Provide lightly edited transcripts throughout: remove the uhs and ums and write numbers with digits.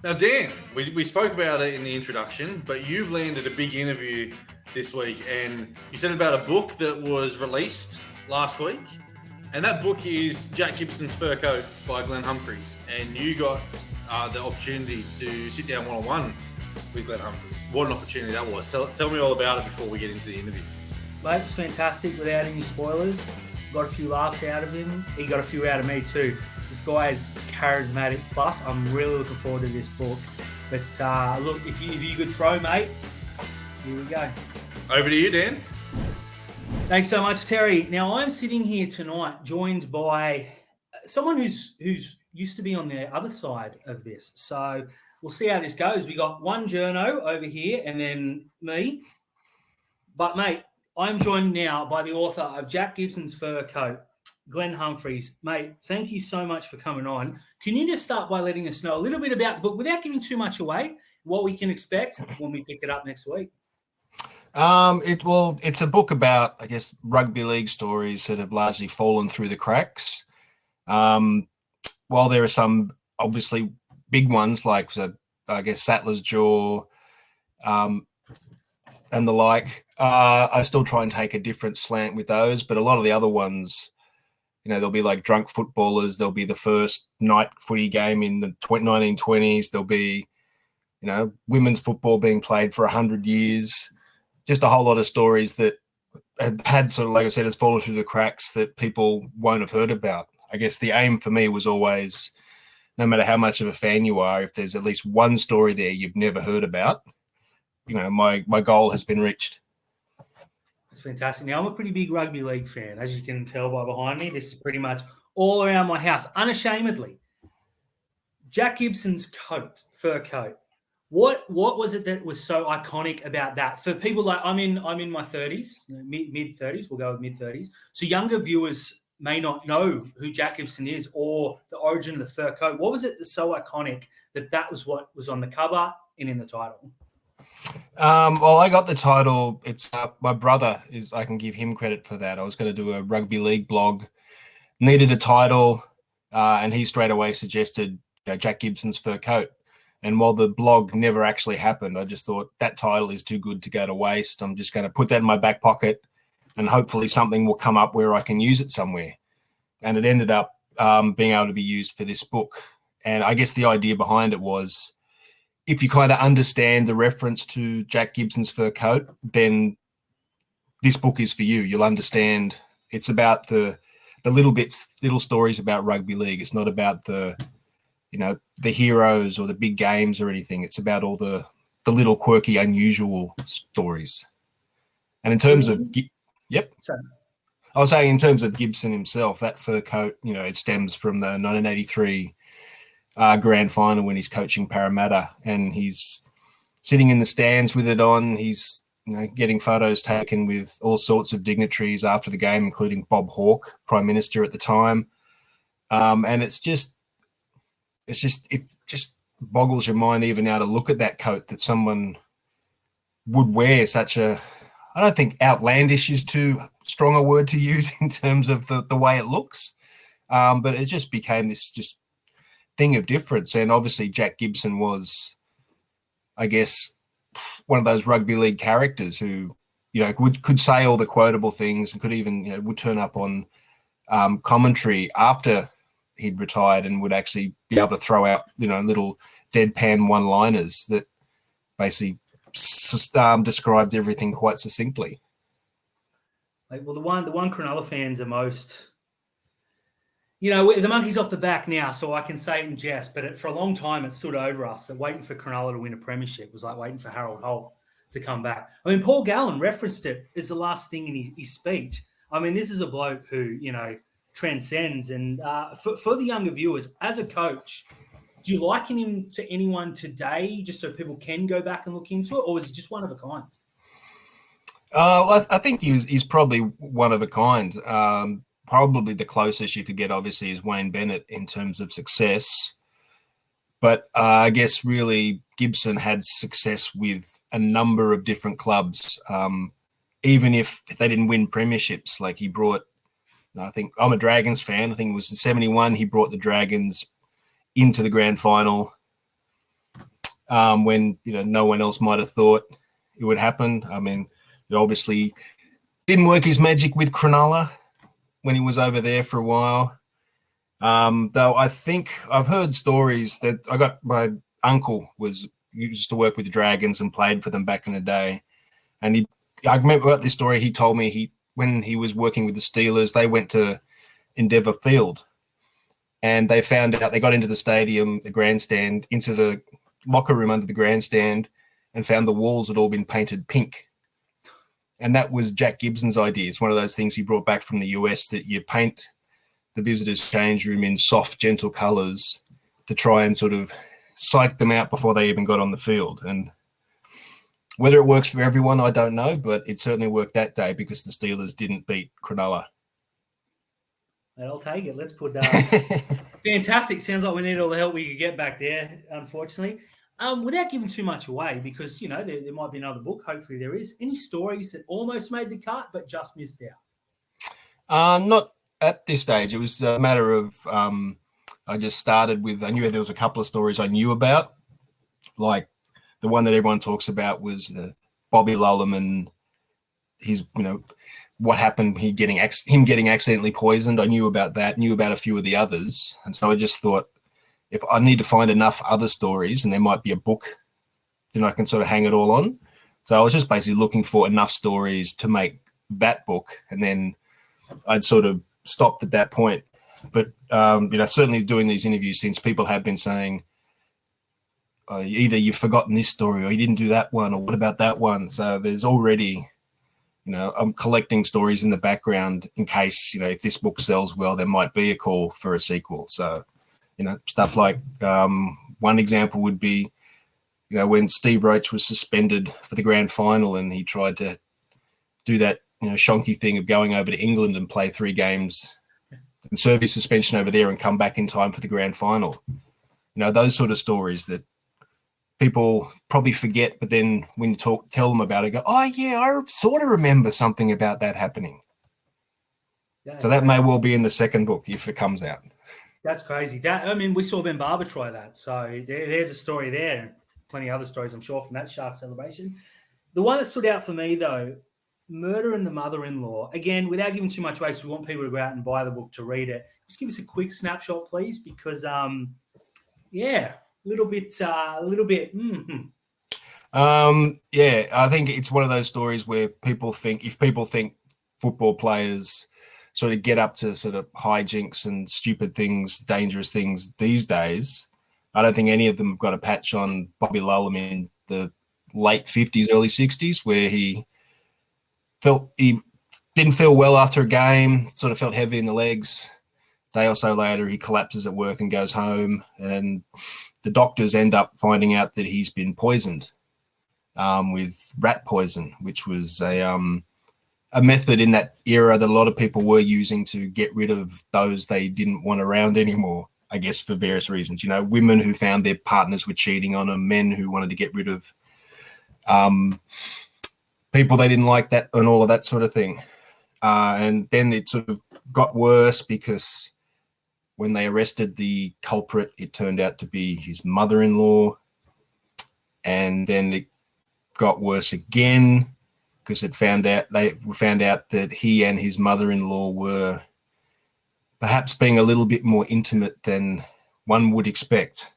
Now, Dan, we spoke about it in the introduction, but you've landed a big interview this week, and you said about a book that was released last week, and that book is Jack Gibson's Fur Coat by Glen Humphries, and you got the opportunity to sit down one-on-one with Glen Humphries. What an opportunity that was. Tell me all about it before we get into the interview. Mate, it was fantastic without any spoilers. Got a few laughs out of him. He got a few out of me too. This guy is charismatic. Plus, I'm really looking forward to this book. But look, if you could throw, mate, here we go. Over to you, Dan. Thanks so much, Terry. Now, I'm sitting here tonight joined by someone who's used to be on the other side of this. So we'll see how this goes. We got one journo over here and then me. But, mate, I'm joined now by the author of Jack Gibson's Fur Coat, Glen Humphries. Mate, thank you so much for coming on. Can you just start by letting us know a little bit about the book without giving too much away, what we can expect when we pick it up next week? It's a book about, I guess, rugby league stories that have largely fallen through the cracks. While there are some obviously big ones like, I guess, Sattler's Jaw and the like, I still try and take a different slant with those. But a lot of the other ones, there'll be like drunk footballers. There'll be the first night footy game in the 1920s. There'll be, women's football being played for 100 years. Just a whole lot of stories that had sort of, like I said, has fallen through the cracks that people won't have heard about. I guess the aim for me was always, no matter how much of a fan you are, if there's at least one story there you've never heard about, my goal has been reached. That's fantastic. Now, I'm a pretty big rugby league fan, as you can tell by behind me. This is pretty much all around my house, unashamedly. Jack Gibson's fur coat. What was it that was so iconic about that? For people like I'm in my 30s, mid 30s. We'll go with mid 30s. So younger viewers may not know who Jack Gibson is or the origin of the fur coat. What was it that's so iconic that was what was on the cover and in the title? Well, I got the title. It's my brother I can give him credit for that. I was going to do a rugby league blog, needed a title, and he straight away suggested Jack Gibson's Fur Coat. And while the blog never actually happened, I just thought that title is too good to go to waste. I'm just going to put that in my back pocket and hopefully something will come up where I can use it somewhere. And it ended up being able to be used for this book. And I guess the idea behind it was, if you kind of understand the reference to Jack Gibson's Fur Coat, then this book is for you. You'll understand it's about the little stories about rugby league. It's not about the heroes or the big games or anything. It's about all the little quirky, unusual stories. And in terms of, Sorry. I was saying in terms of Gibson himself, that fur coat, it stems from the 1983 grand final when he's coaching Parramatta, and he's sitting in the stands with it on. He's getting photos taken with all sorts of dignitaries after the game, including Bob Hawke, Prime Minister at the time. And it just boggles your mind even now to look at that coat that someone would wear such a, I don't think outlandish is too strong a word to use in terms of the way it looks. But it just became this just thing of difference. And obviously Jack Gibson was, I guess, one of those rugby league characters who, could say all the quotable things and could even, would turn up on commentary after he'd retired and would actually be able to throw out, little deadpan one-liners that basically described everything quite succinctly. Well, the one Cronulla fans are most, the monkey's off the back now, so I can say it in jest, but for a long time it stood over us that waiting for Cronulla to win a premiership was like waiting for Harold Holt to come back. I mean, Paul Gallen referenced it as the last thing in his speech. I mean, this is a bloke who, transcends. And for the younger viewers, as a coach, do you liken him to anyone today just so people can go back and look into it, or is he just one of a kind? I think he's probably one of a kind. Probably the closest you could get, obviously, is Wayne Bennett in terms of success. But I guess really Gibson had success with a number of different clubs, even if they didn't win premierships. Like he brought, I think I'm a Dragons fan. I think it was in 71 he brought the Dragons into the grand final. when no one else might have thought it would happen. I mean, it obviously didn't work his magic with Cronulla when he was over there for a while. Though I think I've heard stories that my uncle used to work with the Dragons and played for them back in the day. And I remember about this story. He told me when he was working with the Steelers, they went to Endeavour Field and they found out, they got into the stadium, the grandstand, into the locker room under the grandstand and found the walls had all been painted pink. And that was Jack Gibson's idea. It's one of those things he brought back from the US, that you paint the visitors' change room in soft, gentle colours to try and sort of psych them out before they even got on the field. And whether it works for everyone, I don't know, but it certainly worked that day because the Steelers didn't beat Cronulla. I'll take it. Let's put fantastic. Sounds like we need all the help we could get back there, unfortunately. Without giving too much away, because, there might be another book. Hopefully there is. Any stories that almost made the cut but just missed out? Not at this stage. It was a matter of I just started with, I knew there was a couple of stories I knew about. Like the one that everyone talks about was Bobby Lulham and his, what happened, him getting accidentally poisoned. I knew about that, knew about a few of the others. And so I just thought, if I need to find enough other stories and there might be a book, then I can sort of hang it all on. So I was just basically looking for enough stories to make that book, and then I'd sort of stopped at that point. But, certainly doing these interviews since, people have been saying, either you've forgotten this story or you didn't do that one, or what about that one? So there's already, I'm collecting stories in the background in case, if this book sells well, there might be a call for a sequel. So, stuff like one example would be, when Steve Roach was suspended for the grand final and he tried to do that, shonky thing of going over to England and play 3 games and serve his suspension over there and come back in time for the grand final. Those sort of stories that people probably forget, but then when you tell them about it, go, oh yeah, I sort of remember something about that happening. Yeah, so that may well be in the second book if it comes out. That's crazy. We saw Ben Barber try that. So there's a story there. Plenty of other stories, I'm sure, from that Shark celebration. The one that stood out for me, though, Murder and the Mother-in-Law. Again, without giving too much away, because we want people to go out and buy the book to read it. Just give us a quick snapshot, please, because, a little bit. Mm-hmm. I think it's one of those stories where people think football players sort of get up to sort of hijinks and stupid things, dangerous things these days, I don't think any of them have got a patch on Bobby Lulham in the late 50s, early 60s, where he didn't feel well after a game, sort of felt heavy in the legs. A day or so later, he collapses at work and goes home, and the doctors end up finding out that he's been poisoned with rat poison, which was a method in that era that a lot of people were using to get rid of those they didn't want around anymore, I guess, for various reasons. Women who found their partners were cheating on them, men who wanted to get rid of people they didn't like, that and all of that sort of thing. And then it sort of got worse because when they arrested the culprit, it turned out to be his mother-in-law. And then it got worse again because they found out that he and his mother-in-law were perhaps being a little bit more intimate than one would expect.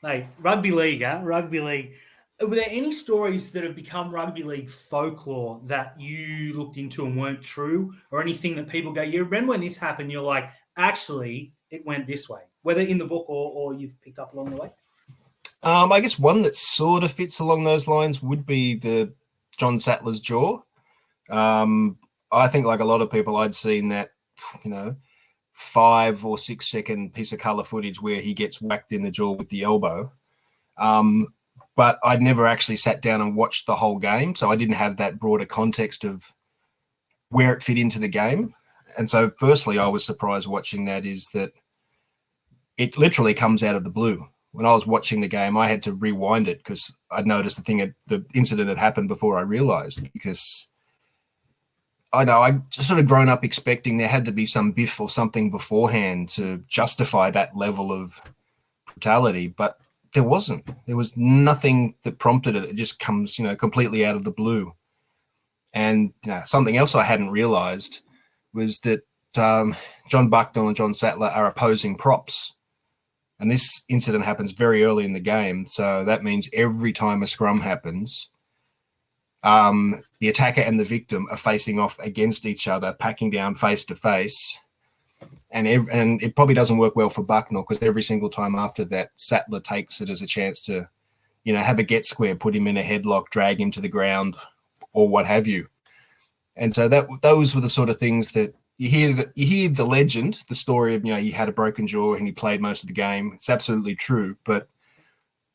Mate, rugby league, huh? Rugby league. Were there any stories that have become rugby league folklore that you looked into and weren't true, or anything that people go, you remember when this happened, you're like, actually, it went this way, whether in the book or you've picked up along the way? I guess one that sort of fits along those lines would be the John Sattler's jaw. I think, like a lot of people, I'd seen that, 5 or 6 second piece of colour footage where he gets whacked in the jaw with the elbow. But I'd never actually sat down and watched the whole game, so I didn't have that broader context of where it fit into the game. And so firstly, I was surprised watching that is that it literally comes out of the blue. When I was watching the game, I had to rewind it because I'd noticed the incident had happened before I realised, because I know I just sort of grown up expecting there had to be some biff or something beforehand to justify that level of brutality, but there wasn't. There was nothing that prompted it. It just comes, completely out of the blue. And something else I hadn't realized was that John Bucknell and John Sattler are opposing props. And this incident happens very early in the game. So that means every time a scrum happens, the attacker and the victim are facing off against each other, packing down face to face. And it probably doesn't work well for Bucknell, because every single time after that, Sattler takes it as a chance to, have a get square, put him in a headlock, drag him to the ground, or what have you. And so those were the sort of things that you hear the legend, the story of, he had a broken jaw and he played most of the game. It's absolutely true. But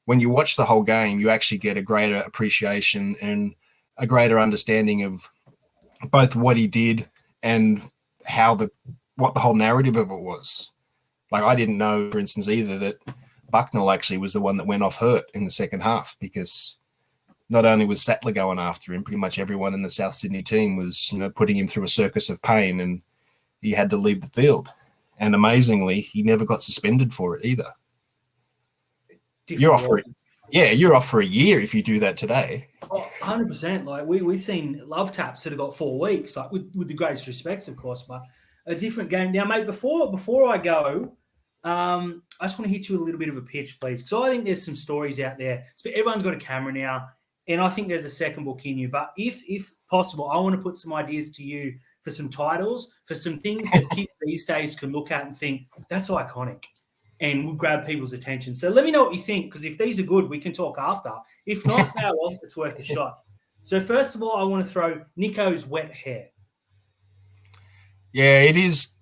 when you watch the whole game, you actually get a greater appreciation and a greater understanding of both what he did and what the whole narrative of it was. Like, I didn't know, for instance, either that Bucknell actually was the one that went off hurt in the second half, because not only was Sattler going after him, pretty much everyone in the South Sydney team was, putting him through a circus of pain, and he had to leave the field. And amazingly, he never got suspended for it either. You're off for a year if you do that today. Oh, 100%. Like we've seen love taps that have got 4 weeks, like with the greatest respects, of course, but a different game. Now, mate, before I go, I just want to hit you a little bit of a pitch, please, because I think there's some stories out there. Everyone's got a camera now, and I think there's a second book in you. But if possible, I want to put some ideas to you for some titles, for some things that kids these days can look at and think, that's iconic, and will grab people's attention. So let me know what you think, because if these are good, we can talk after. If not, well, it's worth a shot. So first of all, I want to throw Nico's wet hair. Yeah, it is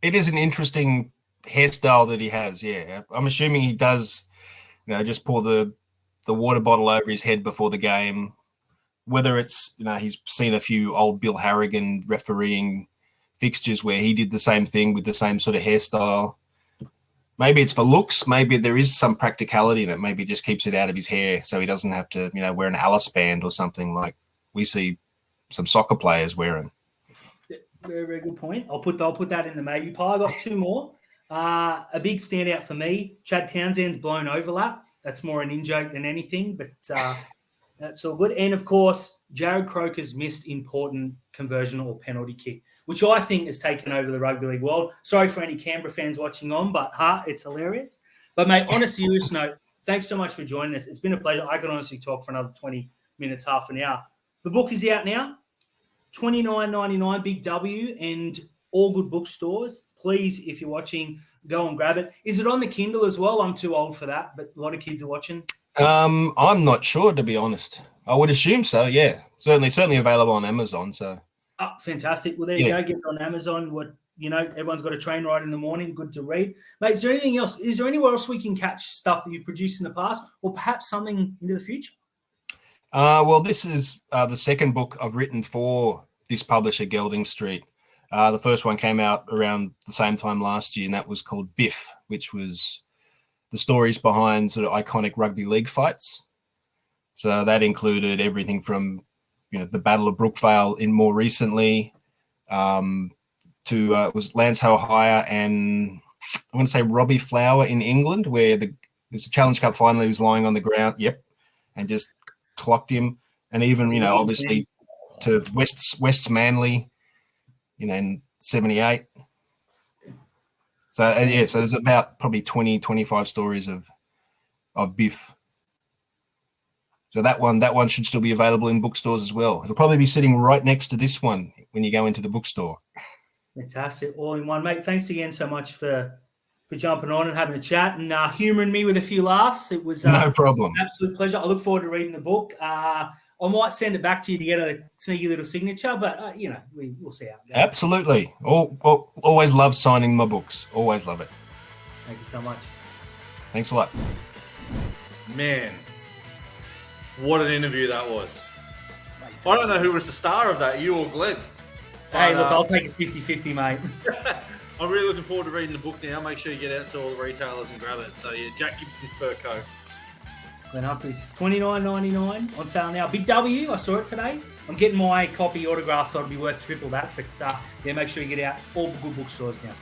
an interesting hairstyle that he has. Yeah, I'm assuming he does, just pour the water bottle over his head before the game. Whether it's, he's seen a few old Bill Harrigan refereeing fixtures where he did the same thing with the same sort of hairstyle. Maybe it's for looks. Maybe there is some practicality in it. Maybe it just keeps it out of his hair so he doesn't have to, wear an Alice band or something like we see some soccer players wearing. Very, very good point. I'll put that in the maybe pile. I got 2 more. A big standout for me, Chad Townsend's blown overlap. That's more an in-joke than anything, but that's all good. And, of course, Jared Croker's missed important conversion or penalty kick, which I think has taken over the rugby league world. Sorry for any Canberra fans watching on, but it's hilarious. But, mate, on a serious note, thanks so much for joining us. It's been a pleasure. I could honestly talk for another 20 minutes, half an hour. The book is out now. $29.99, Big W, and all good bookstores. Please, if you're watching, go and grab it. Is it on the Kindle as well? I'm too old for that, but a lot of kids are watching. I'm not sure, to be honest. I would assume so, yeah. Certainly available on Amazon. So. Oh, fantastic. Well, there you go. Get it on Amazon. Everyone's got a train ride in the morning. Good to read. Mate, is there anything else? Is there anywhere else we can catch stuff that you've produced in the past, or perhaps something into the future? Well, this is the second book I've written for this publisher, Gelding Street. The first one came out around the same time last year, and that was called Biff, which was the stories behind sort of iconic rugby league fights. So that included everything from, the Battle of Brookvale in more recently to it was Lance O'Hire and I want to say Robbie Flower in England, where it was a Challenge Cup final. He was lying on the ground, and just clocked him. And even, obviously to West's Manly, in 78. So, so there's about probably 20, 25 stories of Biff. So that one should still be available in bookstores as well. It'll probably be sitting right next to this one when you go into the bookstore. Fantastic. All in one, mate. Thanks again so much for jumping on and having a chat and humouring me with a few laughs. It was no problem. An absolute pleasure. I look forward to reading the book. I might send it back to you to get a sneaky little signature, but, we'll see how it goes. Absolutely. Always love signing my books. Always love it. Thank you so much. Thanks a lot. Man, what an interview that was. I don't know who was the star of that, you or Glenn. Hey, look, I'll take it 50-50, mate. I'm really looking forward to reading the book now. Make sure you get out to all the retailers and grab it. So, Jack Gibson's fur coat. Glen Humphries is $29.99 on sale now. Big W, I saw it today. I'm getting my copy autographed, so it'll be worth triple that. But, make sure you get out all good bookstores now.